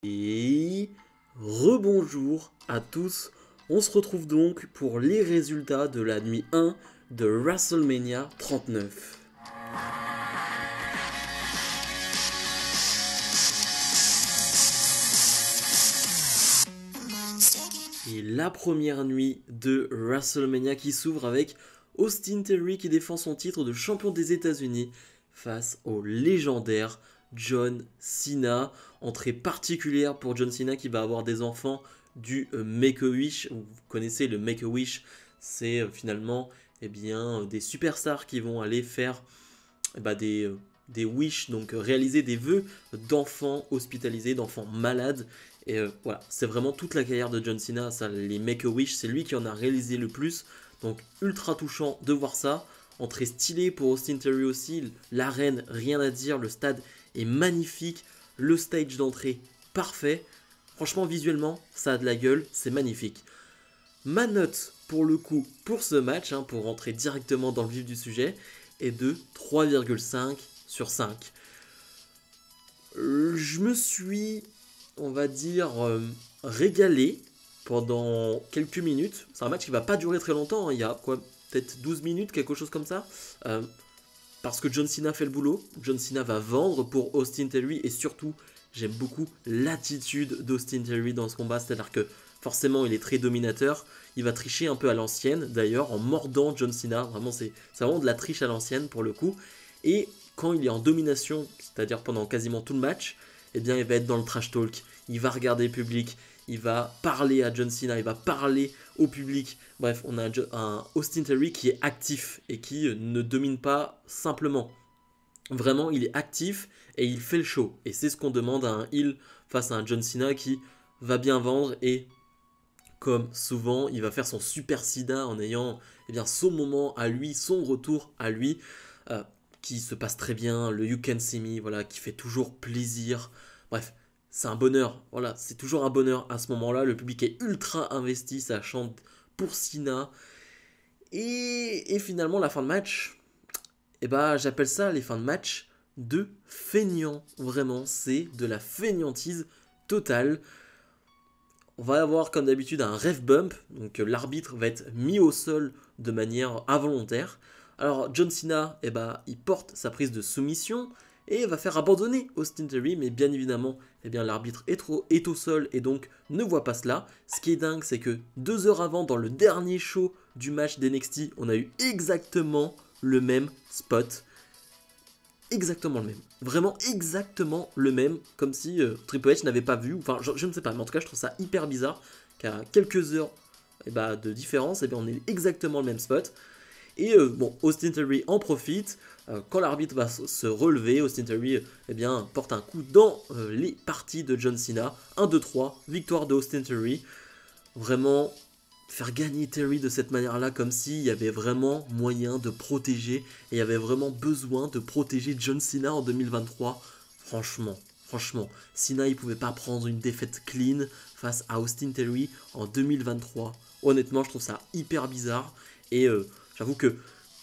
Et rebonjour à tous, on se retrouve donc pour les résultats de la nuit 1 de WrestleMania 39. Et la première nuit de WrestleMania qui s'ouvre avec Austin Theory qui défend son titre de champion des États-Unis face au légendaire John Cena. Entrée particulière pour John Cena qui va avoir des enfants du Make-A-Wish. Vous connaissez le Make-A-Wish, c'est finalement des superstars qui vont aller faire des wish, donc réaliser des vœux d'enfants hospitalisés, d'enfants malades. Et voilà, c'est vraiment toute la carrière de John Cena, ça, les Make-A-Wish, c'est lui qui en a réalisé le plus. Donc ultra touchant de voir ça. Entrée stylée pour Austin Theory aussi, l'arène, rien à dire, le stade est magnifique, le stage d'entrée parfait. Franchement, visuellement, ça a de la gueule, c'est magnifique. Ma note, pour le coup, pour ce match, pour rentrer directement dans le vif du sujet, est de 3,5 sur 5. Je me suis, on va dire, régalé pendant quelques minutes. C'est un match qui va pas durer très longtemps, il y a quoi, peut-être 12 minutes, quelque chose comme ça. Parce que John Cena fait le boulot, John Cena va vendre pour Austin Theory et surtout, j'aime beaucoup l'attitude d'Austin Theory dans ce combat, c'est-à-dire que forcément il est très dominateur, il va tricher un peu à l'ancienne d'ailleurs en mordant John Cena, vraiment c'est vraiment de la triche à l'ancienne pour le coup, et quand il est en domination, c'est-à-dire pendant quasiment tout le match, eh bien il va être dans le trash talk, il va regarder le public, il va parler à John Cena, il va parler au public. Bref, on a un Austin Theory qui est actif et qui ne domine pas simplement. Vraiment, il est actif et il fait le show. Et c'est ce qu'on demande à un heel face à un John Cena qui va bien vendre et, comme souvent, il va faire son super sida en ayant son moment à lui, son retour à lui, qui se passe très bien, le You Can See Me, voilà, qui fait toujours plaisir. Bref, c'est un bonheur, voilà, c'est toujours un bonheur à ce moment-là. Le public est ultra investi, ça chante pour Cena. Et finalement, la fin de match, j'appelle ça les fins de match de feignant. Vraiment, c'est de la feignantise totale. On va avoir comme d'habitude un ref bump, donc l'arbitre va être mis au sol de manière involontaire. Alors John Cena, il porte sa prise de soumission et va faire abandonner Austin Theory, mais bien évidemment, l'arbitre est au sol et donc ne voit pas cela. Ce qui est dingue, c'est que 2 heures avant, dans le dernier show du match d'NXT, on a eu exactement le même spot. Exactement le même. Vraiment exactement le même. Comme si Triple H n'avait pas vu. Enfin, je ne sais pas. Mais en tout cas, je trouve ça hyper bizarre qu'à quelques heures de différence, on est exactement le même spot. Et Austin Theory en profite. Quand l'arbitre va se relever, Austin Theory porte un coup dans les parties de John Cena. 1, 2, 3. Victoire de Austin Theory. Vraiment, faire gagner Theory de cette manière-là, comme s'il y avait vraiment moyen de protéger, et il y avait vraiment besoin de protéger John Cena en 2023. Franchement, Cena il pouvait pas prendre une défaite clean face à Austin Theory en 2023. Honnêtement, je trouve ça hyper bizarre, et j'avoue que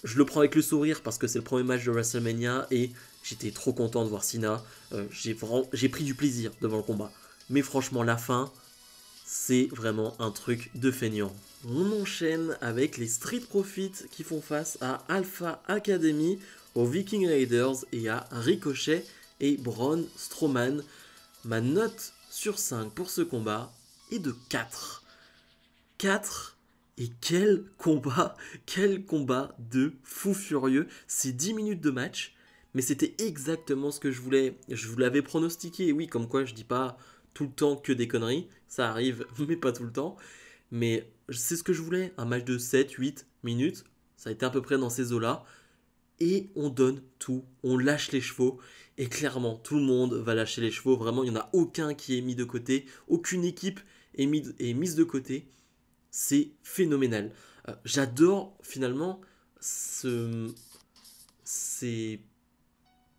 je le prends avec le sourire parce que c'est le premier match de WrestleMania, et j'étais trop content de voir Cena. J'ai pris du plaisir devant le combat. Mais franchement, la fin, c'est vraiment un truc de feignant. On enchaîne avec les Street Profits qui font face à Alpha Academy, aux Viking Raiders et à Ricochet et Braun Strowman. Ma note sur 5 pour ce combat est de 4. 4, et quel combat de fou furieux. C'est 10 minutes de match, mais c'était exactement ce que je voulais. Je vous l'avais pronostiqué, oui, comme quoi je dis pas tout le temps que des conneries, ça arrive, mais pas tout le temps. Mais c'est ce que je voulais, un match de 7-8 minutes, ça a été à peu près dans ces eaux-là. Et on donne tout, on lâche les chevaux, et clairement, tout le monde va lâcher les chevaux. Vraiment, il n'y en a aucun qui est mis de côté, aucune équipe est mise de côté. C'est phénoménal. J'adore finalement ces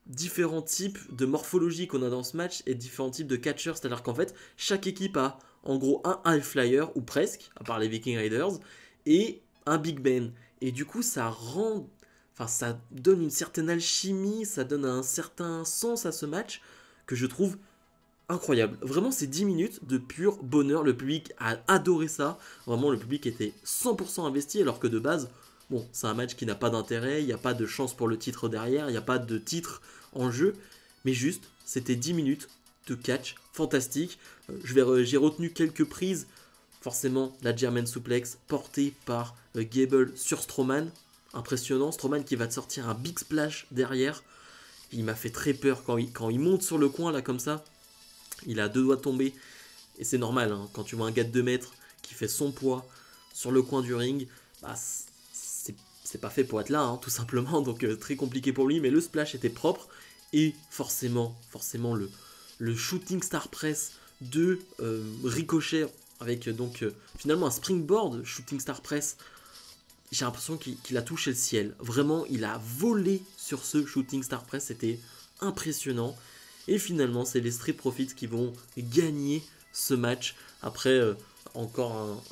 différents types de morphologie qu'on a dans ce match et différents types de catcheurs. C'est-à-dire qu'en fait, chaque équipe a en gros un high flyer, ou presque, à part les Viking Raiders, et un Big Ben. Et du coup, ça donne une certaine alchimie, ça donne un certain sens à ce match que je trouve incroyable. Vraiment, c'est 10 minutes de pur bonheur. Le public a adoré ça. Vraiment, le public était 100% investi, alors que de base, bon, c'est un match qui n'a pas d'intérêt, il n'y a pas de chance pour le titre derrière, il n'y a pas de titre en jeu, mais juste, c'était 10 minutes de catch fantastique. J'ai retenu quelques prises. Forcément, la German Suplex portée par Gable sur Strowman. Impressionnant. Strowman qui va te sortir un big splash derrière. Il m'a fait très peur quand il monte sur le coin là comme ça. Il a deux doigts de tomber. Et c'est normal, hein, quand tu vois un gars de 2 mètres qui fait son poids sur le coin du ring, bah, c'est pas fait pour être là, hein, tout simplement. Donc très compliqué pour lui. Mais le splash était propre. Et forcément le shooting star press de Ricochet avec finalement un springboard shooting star press. J'ai l'impression qu'il a touché le ciel. Vraiment, il a volé sur ce shooting star press. C'était impressionnant. Et finalement, c'est les Street Profits qui vont gagner ce match. Après, encore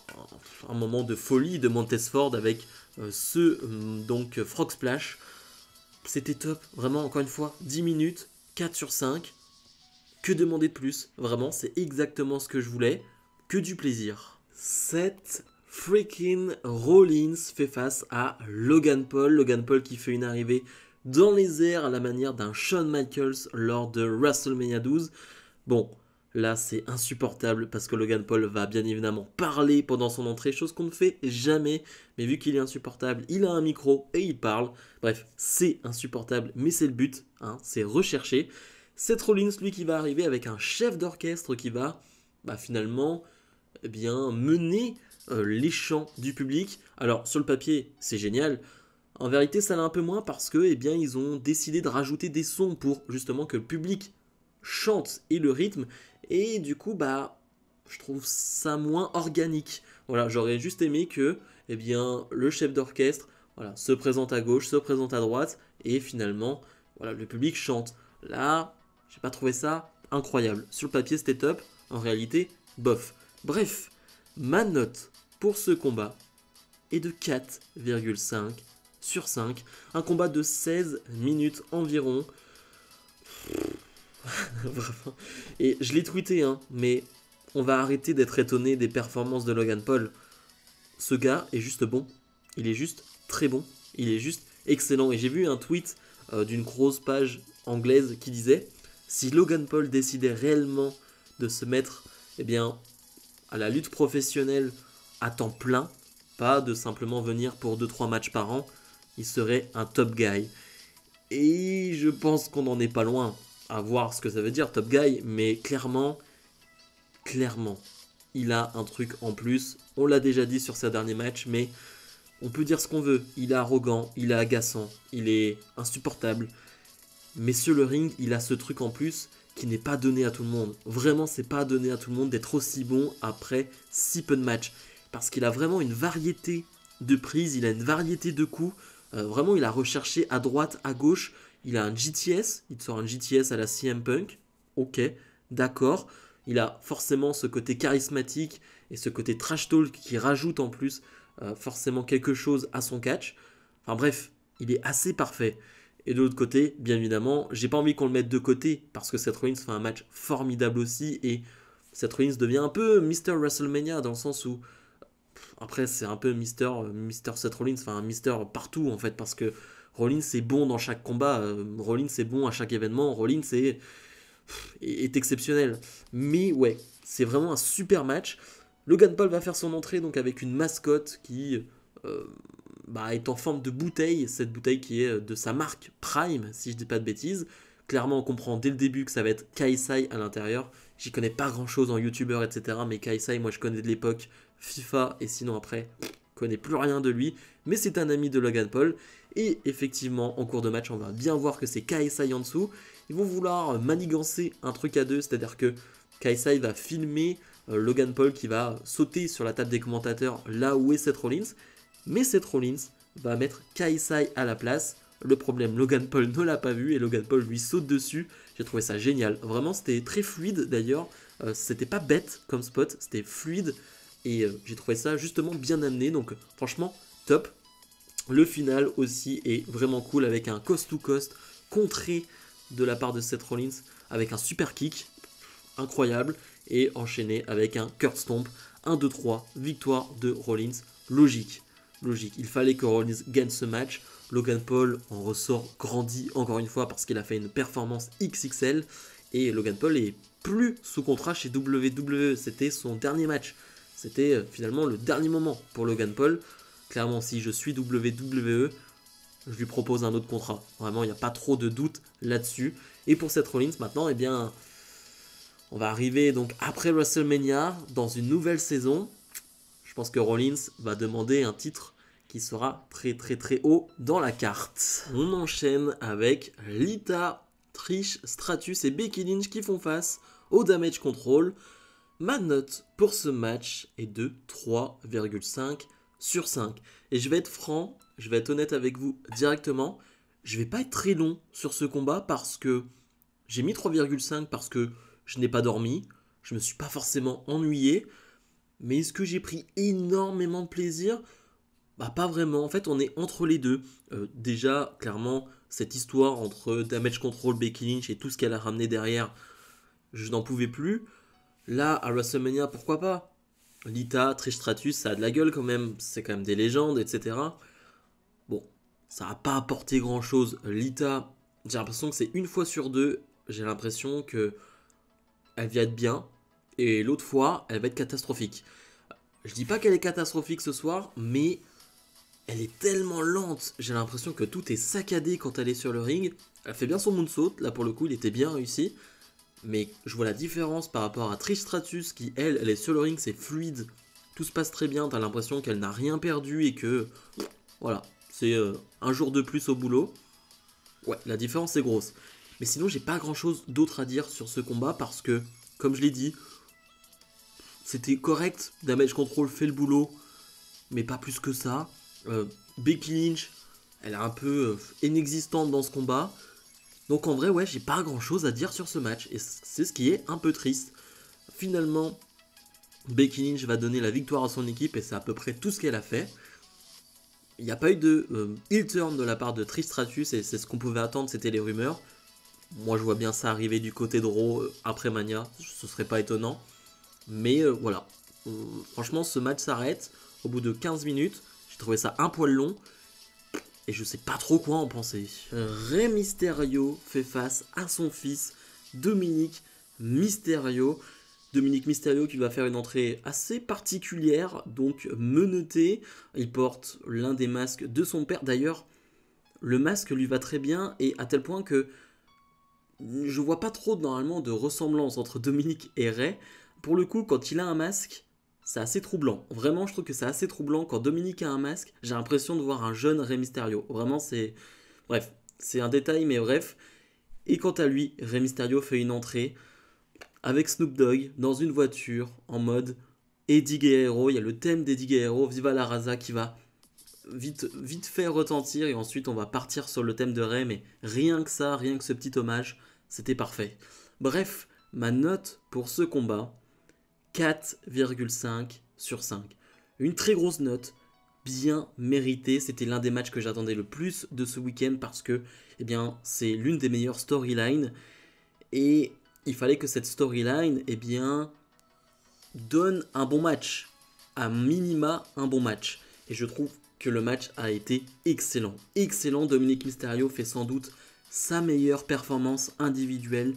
un moment de folie de Montesford avec Frog Splash. C'était top. Vraiment, encore une fois, 10 minutes, 4 sur 5. Que demander de plus? Vraiment, c'est exactement ce que je voulais. Que du plaisir. Seth freaking Rollins fait face à Logan Paul. Logan Paul qui fait une arrivée dans les airs à la manière d'un Shawn Michaels lors de WrestleMania 12. Bon, là c'est insupportable parce que Logan Paul va bien évidemment parler pendant son entrée, chose qu'on ne fait jamais. Mais vu qu'il est insupportable, il a un micro et il parle. Bref, c'est insupportable, mais c'est le but, hein, c'est recherché. Seth Rollins, lui, qui va arriver avec un chef d'orchestre qui va finalement mener les chants du public. Alors, sur le papier, c'est génial. En vérité, ça l'est un peu moins parce que ils ont décidé de rajouter des sons pour justement que le public chante et le rythme. Et du coup, je trouve ça moins organique. Voilà, j'aurais juste aimé que le chef d'orchestre se présente à gauche, se présente à droite, et finalement, le public chante. Là, j'ai pas trouvé ça incroyable. Sur le papier, c'était top. En réalité, bof. Bref, ma note pour ce combat est de 4,5 sur 5. Un combat de 16 minutes environ. Et je l'ai tweeté, hein, mais on va arrêter d'être étonné des performances de Logan Paul. Ce gars est juste bon. Il est juste très bon. Il est juste excellent. Et j'ai vu un tweet d'une grosse page anglaise qui disait: si Logan Paul décidait réellement de se mettre à la lutte professionnelle à temps plein, pas de simplement venir pour 2-3 matchs par an, il serait un top guy. Et je pense qu'on n'en est pas loin à voir ce que ça veut dire top guy, mais clairement, il a un truc en plus. On l'a déjà dit sur ses derniers matchs, mais on peut dire ce qu'on veut. Il est arrogant, il est agaçant, il est insupportable. Mais sur le ring, il a ce truc en plus qui n'est pas donné à tout le monde. Vraiment, c'est pas donné à tout le monde d'être aussi bon après si peu de matchs. Parce qu'il a vraiment une variété de prises, il a une variété de coups. Vraiment, il a recherché à droite, à gauche. Il a un GTS, il te sort un GTS à la CM Punk. Ok, d'accord. Il a forcément ce côté charismatique et ce côté trash talk qui rajoute en plus forcément quelque chose à son catch. Enfin bref, il est assez parfait. Et de l'autre côté, bien évidemment, j'ai pas envie qu'on le mette de côté parce que Seth Rollins fait un match formidable aussi et Seth Rollins devient un peu Mr. WrestleMania dans le sens où après c'est un peu Mr. Seth Rollins, enfin Mr. partout en fait parce que Rollins est bon dans chaque combat, Rollins est bon à chaque événement, Rollins est exceptionnel. Mais ouais, c'est vraiment un super match. Logan Paul va faire son entrée donc avec une mascotte qui est en forme de bouteille, cette bouteille qui est de sa marque Prime, si je dis pas de bêtises. Clairement, on comprend dès le début que ça va être KSI à l'intérieur. J'y connais pas grand chose en youtubeur, etc. Mais KSI, moi je connais de l'époque FIFA, et sinon après, je connais plus rien de lui. Mais c'est un ami de Logan Paul. Et effectivement, en cours de match, on va bien voir que c'est KSI en dessous. Ils vont vouloir manigancer un truc à deux, c'est-à-dire que KSI va filmer Logan Paul qui va sauter sur la table des commentateurs là où est Seth Rollins. Mais Seth Rollins va mettre KSI à la place. Le problème, Logan Paul ne l'a pas vu et Logan Paul lui saute dessus. J'ai trouvé ça génial. Vraiment, c'était très fluide d'ailleurs. C'était pas bête comme spot, c'était fluide. Et j'ai trouvé ça justement bien amené. Donc franchement, top. Le final aussi est vraiment cool avec un coast to coast contré de la part de Seth Rollins avec un super kick. incroyable, et enchaîner avec un Kurt Stomp, 1-2-3, victoire de Rollins, logique. Il fallait que Rollins gagne ce match. Logan Paul en ressort grandi encore une fois parce qu'il a fait une performance XXL, et Logan Paul est plus sous contrat chez WWE, c'était son dernier match. C'était finalement le dernier moment pour Logan Paul. Clairement, si je suis WWE, je lui propose un autre contrat. Vraiment, il n'y a pas trop de doute là-dessus. Et pour Seth Rollins, maintenant, eh bien, on va arriver donc après WrestleMania dans une nouvelle saison. Je pense que Rollins va demander un titre qui sera très très très haut dans la carte. On enchaîne avec Lita, Trish Stratus et Becky Lynch qui font face au Damage Control. Ma note pour ce match est de 3,5 sur 5. Et je vais être franc, je vais être honnête avec vous directement. Je vais pas être très long sur ce combat parce que j'ai mis 3,5 parce que je n'ai pas dormi. Je me suis pas forcément ennuyé. Mais est-ce que j'ai pris énormément de plaisir ? Bah pas vraiment, en fait on est entre les deux. Déjà, clairement, cette histoire entre Damage Control, Becky Lynch et tout ce qu'elle a ramené derrière, je n'en pouvais plus. Là, à WrestleMania, pourquoi pas ? Lita, Trish Stratus, ça a de la gueule quand même, c'est quand même des légendes, etc. Bon, ça n'a pas apporté grand chose. Lita, j'ai l'impression que c'est une fois sur deux, j'ai l'impression que elle vient être bien, et l'autre fois, elle va être catastrophique. Je dis pas qu'elle est catastrophique ce soir, mais elle est tellement lente, j'ai l'impression que tout est saccadé quand elle est sur le ring. Elle fait bien son moonsault, là pour le coup il était bien réussi. Mais je vois la différence par rapport à Trish Stratus qui elle est sur le ring, c'est fluide. Tout se passe très bien, t'as l'impression qu'elle n'a rien perdu et que... Voilà, c'est un jour de plus au boulot. Ouais, la différence est grosse. Mais sinon j'ai pas grand chose d'autre à dire sur ce combat parce que, comme je l'ai dit, c'était correct, Damage Control fait le boulot, mais pas plus que ça. Becky Lynch, elle est un peu inexistante dans ce combat. Donc en vrai, ouais, j'ai pas grand chose à dire sur ce match. Et c'est ce qui est un peu triste. Finalement, Becky Lynch va donner la victoire à son équipe et c'est à peu près tout ce qu'elle a fait. Il n'y a pas eu de heel turn de la part de Trish Stratus et c'est ce qu'on pouvait attendre, c'était les rumeurs. Moi, je vois bien ça arriver du côté de Raw après Mania, ce serait pas étonnant. Mais voilà, franchement, ce match s'arrête au bout de 15 minutes. J'ai trouvé ça un poil long. Et je sais pas trop quoi en penser. Rey Mysterio fait face à son fils, Dominic Mysterio. Dominic Mysterio qui va faire une entrée assez particulière, donc menotté. Il porte l'un des masques de son père. D'ailleurs, le masque lui va très bien, et à tel point que je vois pas trop normalement de ressemblance entre Dominic et Rey. Pour le coup, quand il a un masque, c'est assez troublant. Vraiment, je trouve que c'est assez troublant. Quand Dominic a un masque, j'ai l'impression de voir un jeune Rey Mysterio. Vraiment, c'est... Bref, c'est un détail, mais bref. Et quant à lui, Rey Mysterio fait une entrée avec Snoop Dogg dans une voiture en mode Eddie Guerrero. Il y a le thème d'Eddie Guerrero, Viva la Raza, qui va vite fait retentir. Et ensuite, on va partir sur le thème de Rey. Mais rien que ça, rien que ce petit hommage, c'était parfait. Bref, ma note pour ce combat... 4,5 sur 5. Une très grosse note, bien méritée. C'était l'un des matchs que j'attendais le plus de ce week-end parce que eh bien, c'est l'une des meilleures storylines. Et il fallait que cette storyline eh bien, donne un bon match. À minima, un bon match. Et je trouve que le match a été excellent. Excellent, Dominic Mysterio fait sans doute sa meilleure performance individuelle.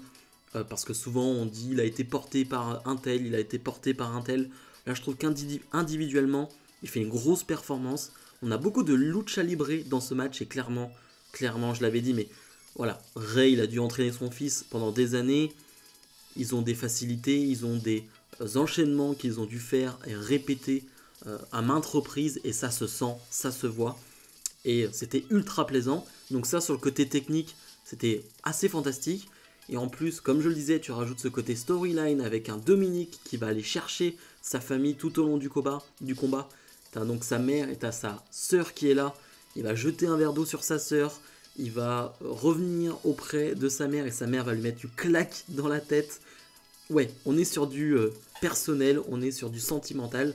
Parce que souvent on dit il a été porté par un tel, il a été porté par un tel. Là je trouve qu'individuellement il fait une grosse performance. On a beaucoup de lucha libre dans ce match et clairement je l'avais dit, mais voilà, Rey il a dû entraîner son fils pendant des années. Ils ont des facilités, ils ont des enchaînements qu'ils ont dû faire et répéter à maintes reprises et ça se sent, ça se voit. Et c'était ultra plaisant. Donc ça sur le côté technique c'était assez fantastique. Et en plus, comme je le disais, tu rajoutes ce côté storyline avec un Dominic qui va aller chercher sa famille tout au long du combat. Tu as donc sa mère et tu as sa sœur qui est là. Il va jeter un verre d'eau sur sa sœur. Il va revenir auprès de sa mère et sa mère va lui mettre une claque dans la tête. Ouais, on est sur du personnel, on est sur du sentimental.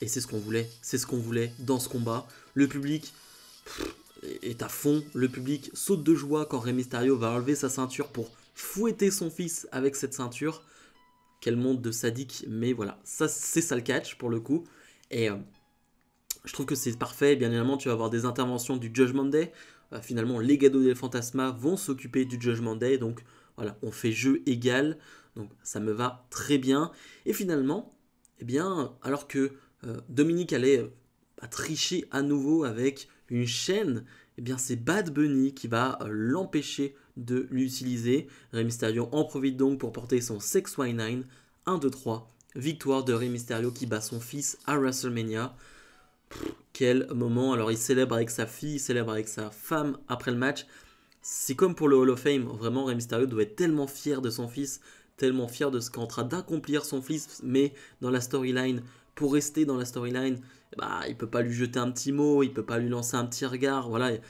Et c'est ce qu'on voulait. C'est ce qu'on voulait dans ce combat. Le public est à fond. Le public saute de joie quand Rey Mysterio va enlever sa ceinture pour fouetter son fils avec cette ceinture. quel monde de sadique, mais voilà, ça c'est ça le catch pour le coup. Et je trouve que c'est parfait. Bien évidemment, tu vas avoir des interventions du Judgment Day. Finalement, les Legado del Fantasma vont s'occuper du Judgment Day. Donc voilà, on fait jeu égal. Donc ça me va très bien. Et finalement, eh bien, alors que Dominique allait tricher à nouveau avec une chaîne, eh bien c'est Bad Bunny qui va l'empêcher de l'utiliser. Rey Mysterio en profite donc pour porter son 619. 1, 2, 3. Victoire de Rey Mysterio qui bat son fils à WrestleMania. Quel moment. Alors il célèbre avec sa fille, il célèbre avec sa femme après le match. C'est comme pour le Hall of Fame. Vraiment, Rey Mysterio doit être tellement fier de son fils, tellement fier de ce qu'est en train d'accomplir son fils, mais dans la storyline, pour rester dans la storyline, bah, il peut pas lui jeter un petit mot, il peut pas lui lancer un petit regard, voilà, il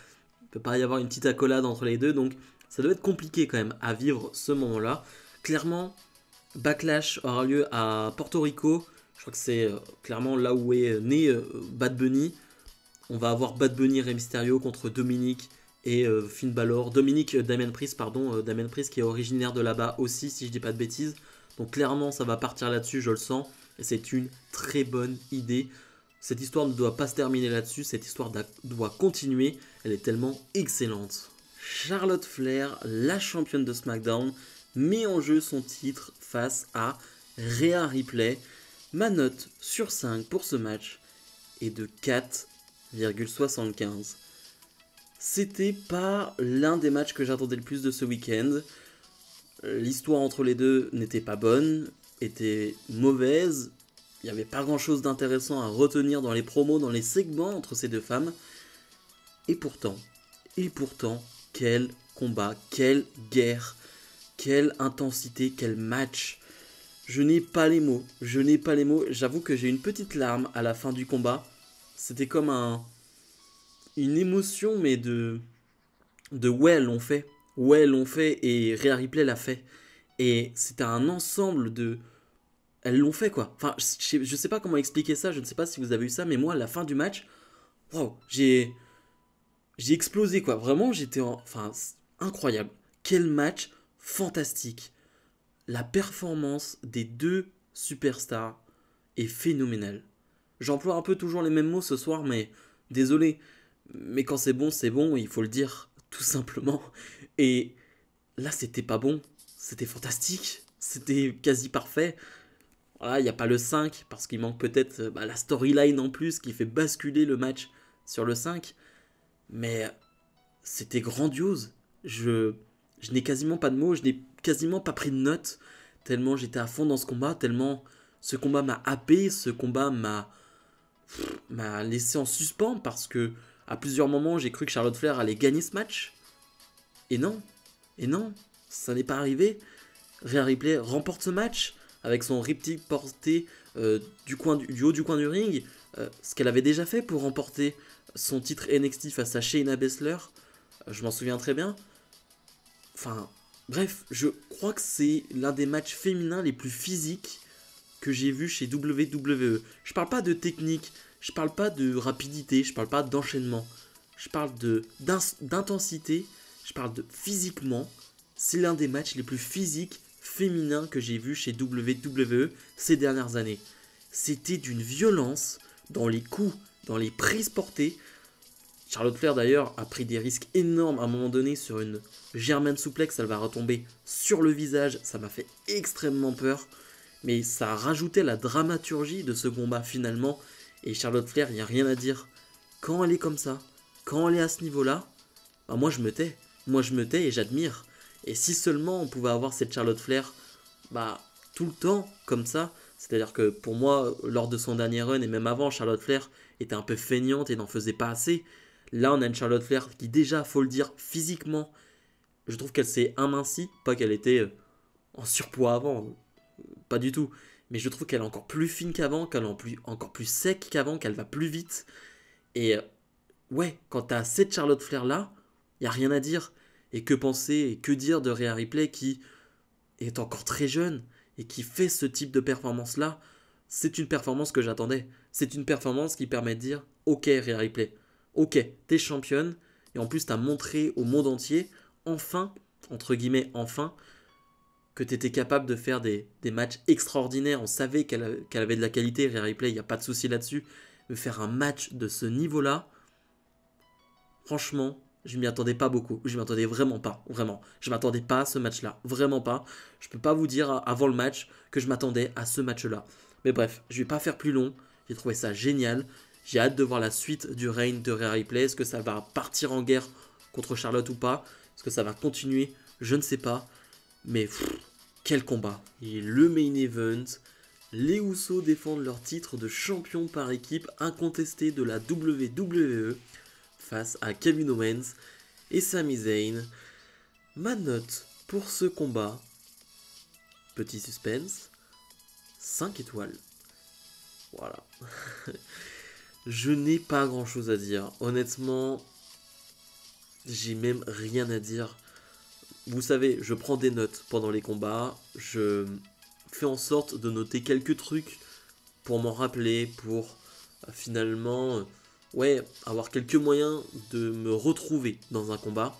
peut pas y avoir une petite accolade entre les deux, donc ça doit être compliqué quand même à vivre ce moment-là. Clairement, Backlash aura lieu à Porto Rico. Je crois que c'est clairement là où est né Bad Bunny. On va avoir Bad Bunny Rey Mysterio contre Dominique et Finn Balor. Dominique Damien Priest, pardon. Damien Priest qui est originaire de là-bas aussi, si je dis pas de bêtises. Donc clairement, ça va partir là-dessus, je le sens. Et c'est une très bonne idée. Cette histoire ne doit pas se terminer là-dessus. Cette histoire doit continuer. Elle est tellement excellente. Charlotte Flair, la championne de SmackDown, met en jeu son titre face à Rhea Ripley. Ma note sur 5 pour ce match est de 4,75. C'était pas l'un des matchs que j'attendais le plus de ce week-end. L'histoire entre les deux n'était pas bonne, était mauvaise. Il n'y avait pas grand-chose d'intéressant à retenir dans les promos, dans les segments entre ces deux femmes. Et pourtant, quel combat, quelle guerre, quelle intensité, quel match. Je n'ai pas les mots, j'avoue que j'ai une petite larme à la fin du combat. C'était comme une émotion, mais de ouais, l'on fait. Ouais, l'on fait, et Rhea Ripley l'a fait. Et c'était un ensemble de... Elles l'ont fait, quoi. Enfin, je sais pas comment expliquer ça, je ne sais pas si vous avez eu ça, mais moi, à la fin du match, waouh, j'ai explosé, quoi. Vraiment, enfin, incroyable. Quel match fantastique. La performance des deux superstars est phénoménale. J'emploie un peu toujours les mêmes mots ce soir, mais désolé. Mais quand c'est bon, il faut le dire, tout simplement. Et là, c'était pas bon. C'était fantastique. C'était quasi parfait. Voilà, il n'y a pas le 5, parce qu'il manque peut-être la storyline en plus qui fait basculer le match sur le 5. Mais c'était grandiose. Je n'ai quasiment pas de mots, je n'ai quasiment pas pris de notes, tellement j'étais à fond dans ce combat, tellement ce combat m'a happé, ce combat m'a laissé en suspens, parce que à plusieurs moments j'ai cru que Charlotte Flair allait gagner ce match. Et non, ça n'est pas arrivé. Rhea Ripley remporte ce match avec son riptide porté du haut du coin du ring, ce qu'elle avait déjà fait pour remporter son titre NXT face à Shayna Baszler. Je m'en souviens très bien. Enfin, bref, je crois que c'est l'un des matchs féminins les plus physiques que j'ai vu chez WWE. Je parle pas de technique, je parle pas de rapidité, je parle pas d'enchaînement. Je parle d'intensité, je parle de physiquement. C'est l'un des matchs les plus physiques féminins que j'ai vu chez WWE ces dernières années. C'était d'une violence dans les coups, dans les prises portées. Charlotte Flair d'ailleurs a pris des risques énormes à un moment donné sur une German suplex, elle va retomber sur le visage, ça m'a fait extrêmement peur, mais ça a rajouté la dramaturgie de ce combat finalement, et Charlotte Flair, il n'y a rien à dire. Quand elle est comme ça, quand elle est à ce niveau-là, bah moi je me tais et j'admire. Et si seulement on pouvait avoir cette Charlotte Flair tout le temps comme ça, c'est-à-dire que pour moi, lors de son dernier run et même avant, Charlotte Flair était un peu feignante et n'en faisait pas assez. Là, on a une Charlotte Flair qui déjà, faut le dire, physiquement, je trouve qu'elle s'est amincie, pas qu'elle était en surpoids avant, pas du tout. Mais je trouve qu'elle est encore plus fine qu'avant, qu'elle est encore plus sec qu'avant, qu'elle va plus vite. Et ouais, quand t'as cette Charlotte Flair là, y a rien à dire. Et que penser et que dire de Rhea Ripley qui est encore très jeune et qui fait ce type de performance là. C'est une performance que j'attendais. C'est une performance qui permet de dire ok Rhea Ripley, ok, t'es championne, et en plus t'as montré au monde entier, enfin, entre guillemets enfin, que tu étais capable de faire des matchs extraordinaires. On savait qu'elle avait de la qualité, Rhea Ripley, il n'y a pas de souci là-dessus. Mais faire un match de ce niveau-là, franchement, je m'y attendais pas beaucoup. Je m'y attendais vraiment pas, vraiment. Je m'attendais pas à ce match-là, vraiment pas. Je peux pas vous dire avant le match que je m'attendais à ce match-là. Mais bref, je vais pas faire plus long. J'ai trouvé ça génial. J'ai hâte de voir la suite du règne de Rhea Ripley. Est-ce que ça va partir en guerre contre Charlotte ou pas? Est-ce que ça va continuer? Je ne sais pas. Mais quel combat. Et le main event. Les Usos défendent leur titre de champion par équipe incontesté de la WWE face à Kevin Owens et Sami Zayn. Ma note pour ce combat, petit suspense, 5 étoiles. Voilà. Je n'ai pas grand chose à dire. Honnêtement, j'ai même rien à dire. Vous savez, je prends des notes pendant les combats. Je fais en sorte de noter quelques trucs pour m'en rappeler, pour finalement avoir quelques moyens de me retrouver dans un combat.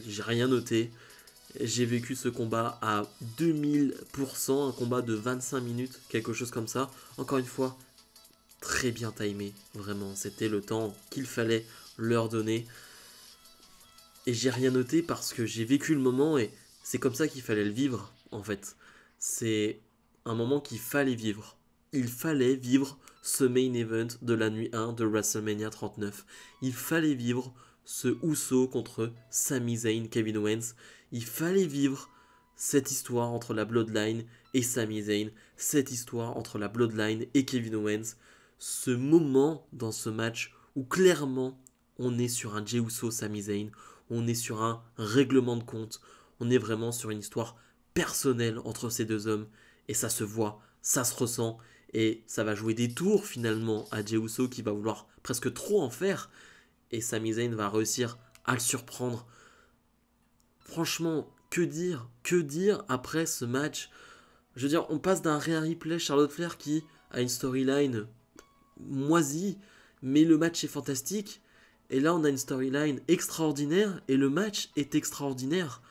J'ai rien noté. J'ai vécu ce combat à 2000%, un combat de 25 minutes, quelque chose comme ça. Encore une fois, très bien timé, vraiment. C'était le temps qu'il fallait leur donner. Et j'ai rien noté parce que j'ai vécu le moment et c'est comme ça qu'il fallait le vivre, en fait. C'est un moment qu'il fallait vivre. Il fallait vivre ce main event de la nuit 1 de WrestleMania 39. Il fallait vivre ce Uso contre Sami Zayn, Kevin Owens. Il fallait vivre cette histoire entre la Bloodline et Sami Zayn. Cette histoire entre la Bloodline et Kevin Owens. Ce moment dans ce match où clairement on est sur un Jey Uso Sami Zayn. On est sur un règlement de compte. On est vraiment sur une histoire personnelle entre ces deux hommes. Et ça se voit, ça se ressent. Et ça va jouer des tours finalement à Jey Uso qui va vouloir presque trop en faire. Et Sami Zayn va réussir à le surprendre. Franchement, que dire après ce match? Je veux dire, on passe d'un Rhea Ripley, Charlotte Flair qui a une storyline moisie, mais le match est fantastique. Et là, on a une storyline extraordinaire et le match est extraordinaire.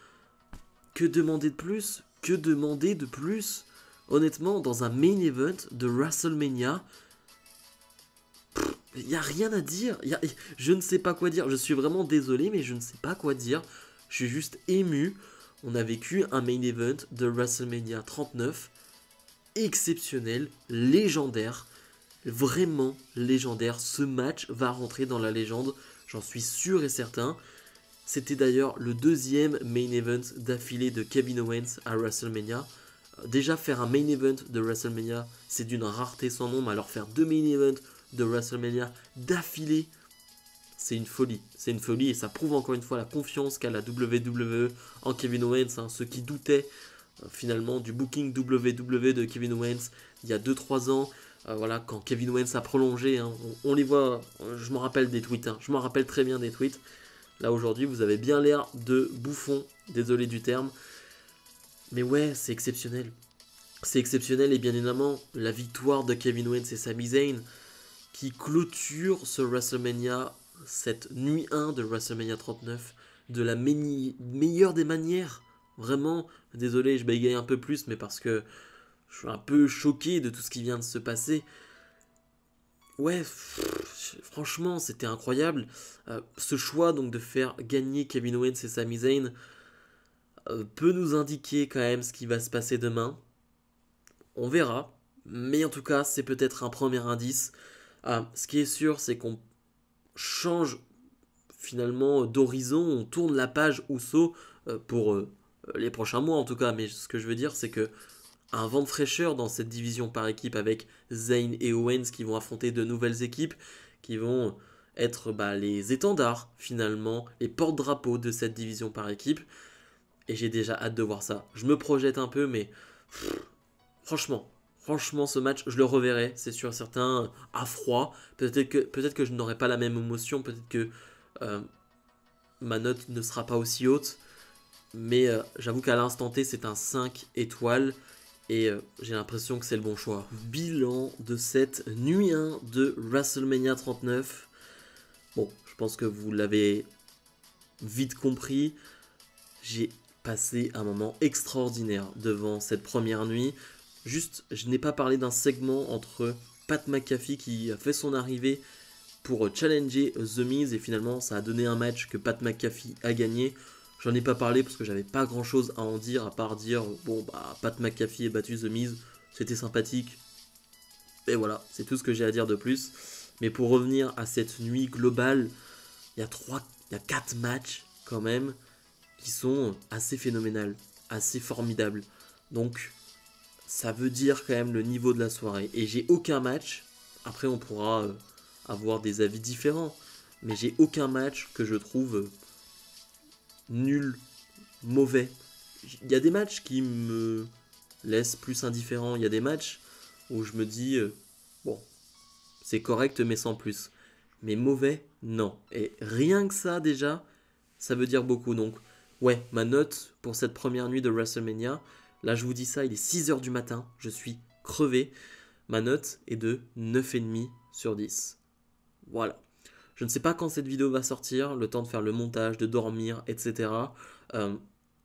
Que demander de plus? Que demander de plus? Honnêtement, dans un main event de WrestleMania, il n'y a rien à dire. Je ne sais pas quoi dire. Je suis vraiment désolé, mais je ne sais pas quoi dire. Je suis juste ému. On a vécu un main event de WrestleMania 39 exceptionnel, légendaire. Vraiment légendaire. Ce match va rentrer dans la légende, j'en suis sûr et certain. C'était d'ailleurs le deuxième main event d'affilée de Kevin Owens à WrestleMania. Déjà faire un main event de WrestleMania, c'est d'une rareté sans nom, mais alors faire deux main events de WrestleMania d'affilée, c'est une folie. C'est une folie et ça prouve encore une fois la confiance qu'a la WWE en Kevin Owens. Ceux qui doutaient finalement du booking WWE de Kevin Owens il y a 2-3 ans, voilà, quand Kevin Owens a prolongé, on les voit, je m'en rappelle des tweets, je m'en rappelle très bien des tweets. Là aujourd'hui, vous avez bien l'air de bouffon, désolé du terme. Mais ouais, c'est exceptionnel. C'est exceptionnel et bien évidemment, la victoire de Kevin Owens et Sami Zayn qui clôture ce WrestleMania, cette nuit 1 de WrestleMania 39, de la meilleure des manières. Vraiment, désolé, je bégaye un peu plus, mais parce que je suis un peu choqué de tout ce qui vient de se passer. Ouais, franchement, c'était incroyable. Ce choix donc de faire gagner Kevin Owens et Sami Zayn peut nous indiquer quand même ce qui va se passer demain. On verra. Mais en tout cas, c'est peut-être un premier indice. Ce qui est sûr, c'est qu'on change finalement d'horizon. On tourne la page Uso pour les prochains mois en tout cas. Mais ce que je veux dire, c'est que un vent de fraîcheur dans cette division par équipe avec Zayn et Owens qui vont affronter de nouvelles équipes, qui vont être les étendards finalement, les porte-drapeaux de cette division par équipe. Et j'ai déjà hâte de voir ça. Je me projette un peu, mais franchement, ce match, je le reverrai, c'est sûr, certain, à froid. Peut-être que je n'aurai pas la même émotion, peut-être que ma note ne sera pas aussi haute. Mais j'avoue qu'à l'instant T, c'est un 5 étoiles. Et j'ai l'impression que c'est le bon choix. Bilan de cette nuit 1 de WrestleMania 39. Bon, je pense que vous l'avez vite compris. J'ai passé un moment extraordinaire devant cette première nuit. Juste, je n'ai pas parlé d'un segment entre Pat McAfee qui a fait son arrivée pour challenger The Miz et finalement ça a donné un match que Pat McAfee a gagné. J'en ai pas parlé parce que j'avais pas grand chose à en dire à part dire bon bah Pat McAfee a battu The Miz, c'était sympathique. Et voilà, c'est tout ce que j'ai à dire de plus. Mais pour revenir à cette nuit globale, il y a 4 matchs quand même qui sont assez phénoménales, assez formidables. Donc ça veut dire quand même le niveau de la soirée. Et j'ai aucun match, après on pourra avoir des avis différents, mais j'ai aucun match que je trouve nul, mauvais. Il y a des matchs qui me laissent plus indifférent, il y a des matchs où je me dis, bon, c'est correct mais sans plus. Mais mauvais, non. Et rien que ça déjà, ça veut dire beaucoup. Donc, ouais, ma note pour cette première nuit de WrestleMania, là je vous dis ça, il est 6h du matin, je suis crevé. Ma note est de 9,5 sur 10. Voilà. Je ne sais pas quand cette vidéo va sortir, le temps de faire le montage, de dormir, etc.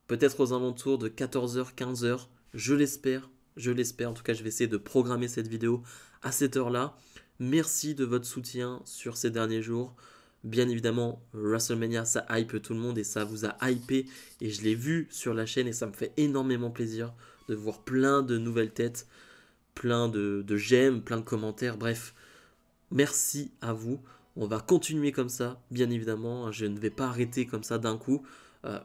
Peut-être aux alentours de 14h, 15h, je l'espère. Je l'espère, en tout cas je vais essayer de programmer cette vidéo à cette heure-là. Merci de votre soutien sur ces derniers jours. Bien évidemment, WrestleMania, ça hype tout le monde et ça vous a hypé. Et je l'ai vu sur la chaîne et ça me fait énormément plaisir de voir plein de nouvelles têtes, plein de j'aime, plein de commentaires. Bref, merci à vous. On va continuer comme ça, bien évidemment. Je ne vais pas arrêter comme ça d'un coup.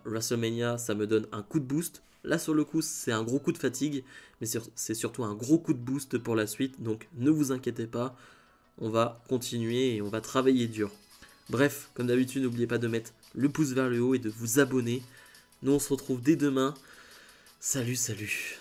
WrestleMania, ça me donne un coup de boost. Là, sur le coup, c'est un gros coup de fatigue, mais c'est surtout un gros coup de boost pour la suite. Donc, ne vous inquiétez pas. On va continuer et on va travailler dur. Bref, comme d'habitude, n'oubliez pas de mettre le pouce vers le haut et de vous abonner. Nous, on se retrouve dès demain. Salut, salut.